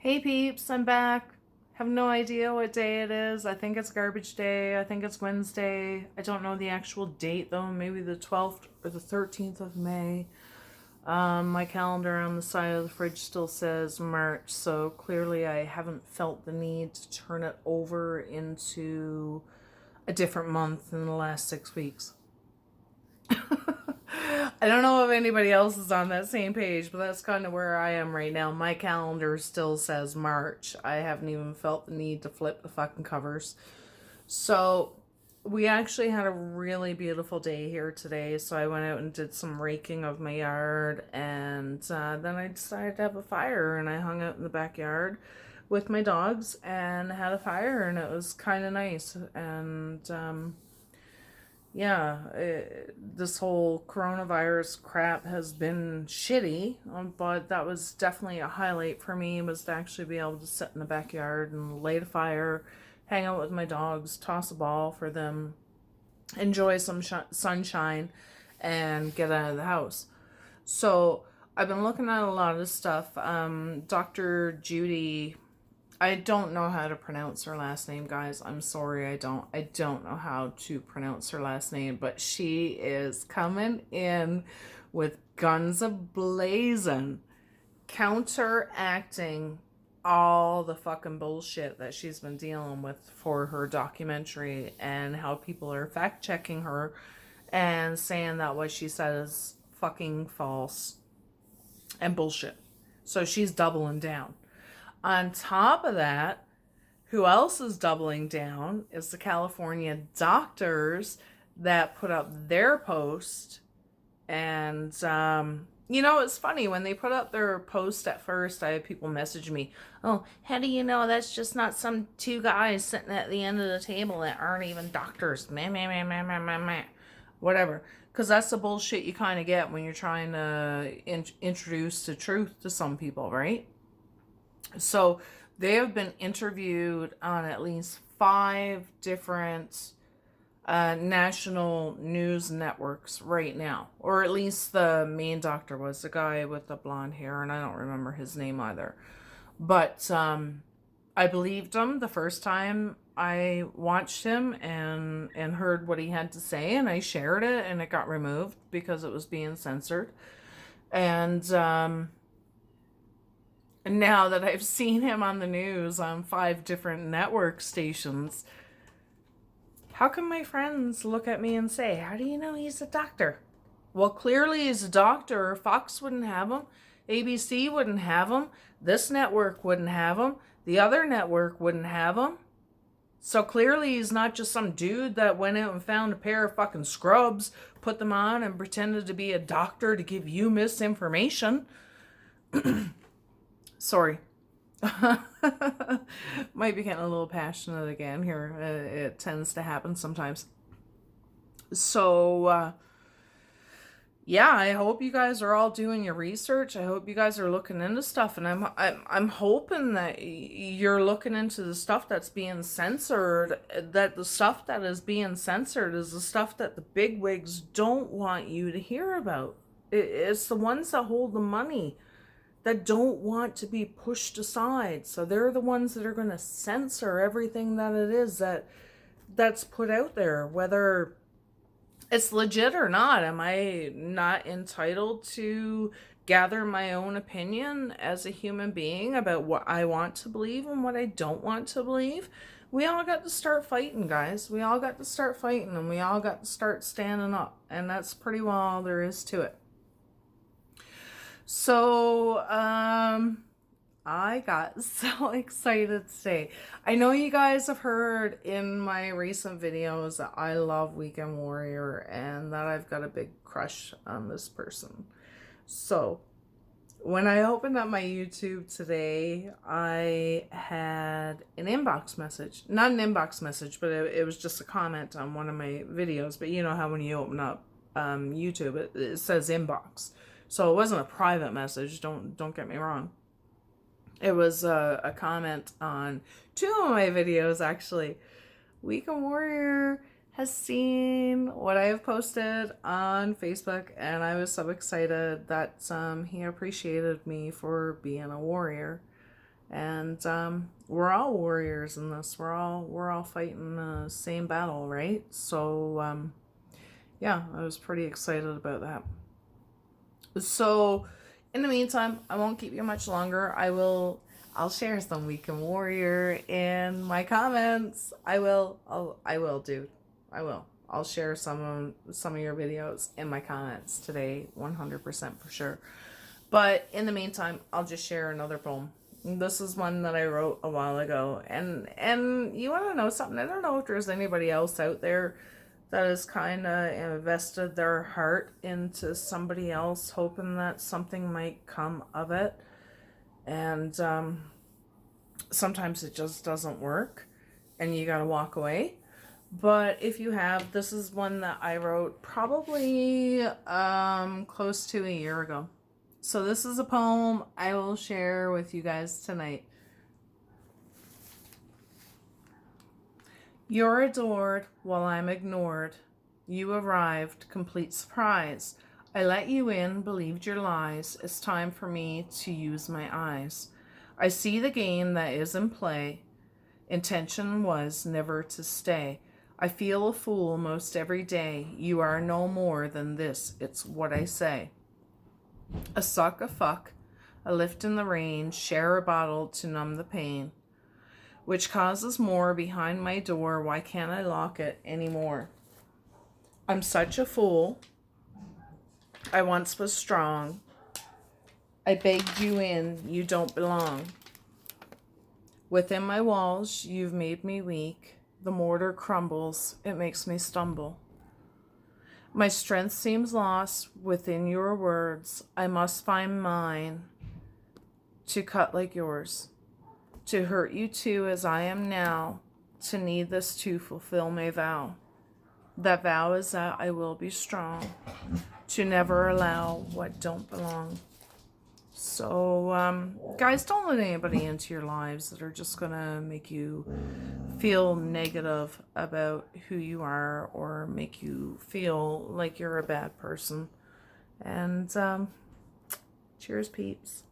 Hey peeps, I'm back. Have no idea what day it is. I think it's garbage day. I think it's Wednesday. I don't know the actual date though. Maybe the 12th or the 13th of May. My calendar on the side of the fridge still says March, so clearly I haven't felt the need to turn it over into a different month in the last 6 weeks. I don't know if anybody else is on that same page, but that's kind of where I am right now. My calendar still says March. I haven't even felt the need to flip the fucking covers. So, we actually had a really beautiful day here today. So, I went out and did some raking of my yard, and then I decided to have a fire, and I hung out in the backyard with my dogs and had a fire, and it was kind of nice. And, yeah, this whole coronavirus crap has been shitty, but that was definitely a highlight for me, was to actually be able to sit in the backyard and light a fire, hang out with my dogs, toss a ball for them, enjoy some sunshine, and get out of the house. So I've been looking at a lot of stuff. Dr. Judy, I don't know how to pronounce her last name, guys. I'm sorry, I don't know how to pronounce her last name, but she is coming in with guns a-blazing, counteracting all the fucking bullshit that she's been dealing with for her documentary, and how people are fact checking her and saying that what she said is fucking false and bullshit. So she's doubling down. On top of that, who else is doubling down is the California doctors that put up their post. And, it's funny when they put up their post at first, I had people message me, oh, how do you know that's just not some two guys sitting at the end of the table that aren't even doctors? Meh, meh, meh, meh, meh, meh, meh. Whatever. Because that's the bullshit you kind of get when you're trying to introduce the truth to some people, right? So they have been interviewed on at least 5 different national news networks right now. Or at least the main doctor was the guy with the blonde hair, and I don't remember his name either. But I believed him the first time I watched him and heard what he had to say, and I shared it, and it got removed because it was being censored. And now that I've seen him on the news on 5 different network stations, how can my friends look at me and say, how do you know he's a doctor? Well, clearly he's a doctor. Fox wouldn't have him. ABC wouldn't have him. This network wouldn't have him. The other network wouldn't have him. So clearly he's not just some dude that went out and found a pair of fucking scrubs, put them on, and pretended to be a doctor to give you misinformation. Sorry. Might be getting a little passionate again here. It tends to happen sometimes. So, yeah, I hope you guys are all doing your research. I hope you guys are looking into stuff, and I'm hoping that you're looking into the stuff that's being censored. That the stuff that is being censored is the stuff that the bigwigs don't want you to hear about. It's the ones that hold the money that don't want to be pushed aside. So they're the ones that are going to censor everything that it is that's put out there, whether it's legit or not. Am I not entitled to gather my own opinion as a human being about what I want to believe and what I don't want to believe? We all got to start fighting, guys. We all got to start fighting, and we all got to start standing up. And that's pretty well all there is to it. So, I got so excited today. I know you guys have heard in my recent videos that I love Weekend Warrior and that I've got a big crush on this person. So, when I opened up my YouTube today, I had an inbox message. Not an inbox message, but it was just a comment on one of my videos. But you know how when you open up YouTube, it says inbox. So it wasn't a private message, don't get me wrong. It was a comment on 2 of my videos, actually. Weekend Warrior has seen what I have posted on Facebook, and I was so excited that he appreciated me for being a warrior. And we're all warriors in this. We're all fighting the same battle, right? So yeah, I was pretty excited about that. So in the meantime, I won't keep you much longer. I'll share some Weekend Warrior in my comments. I will, dude. I will. I'll share some of your videos in my comments today, 100% for sure. But in the meantime, I'll just share another poem. This is one that I wrote a while ago, and you want to know something? I don't know if there's anybody else out there that has kind of invested their heart into somebody else, hoping that something might come of it. And sometimes it just doesn't work, and you gotta walk away. But if you have, this is one that I wrote probably close to a year ago. So this is a poem I will share with you guys tonight. You're adored while I'm ignored. You arrived, complete surprise. I let you in, believed your lies. It's time for me to use my eyes. I see the game that is in play. Intention was never to stay. I feel a fool most every day. You are no more than this, it's what I say. A suck, a fuck, a lift in the rain, share a bottle to numb the pain, which causes more behind my door. Why can't I lock it anymore? I'm such a fool. I once was strong. I begged you in, you don't belong. Within my walls, you've made me weak. The mortar crumbles, it makes me stumble. My strength seems lost within your words. I must find mine to cut like yours, to hurt you too as I am now, to need this to fulfill my vow. That vow is that I will be strong, to never allow what don't belong. So, guys, don't let anybody into your lives that are just gonna make you feel negative about who you are or make you feel like you're a bad person. And cheers, peeps.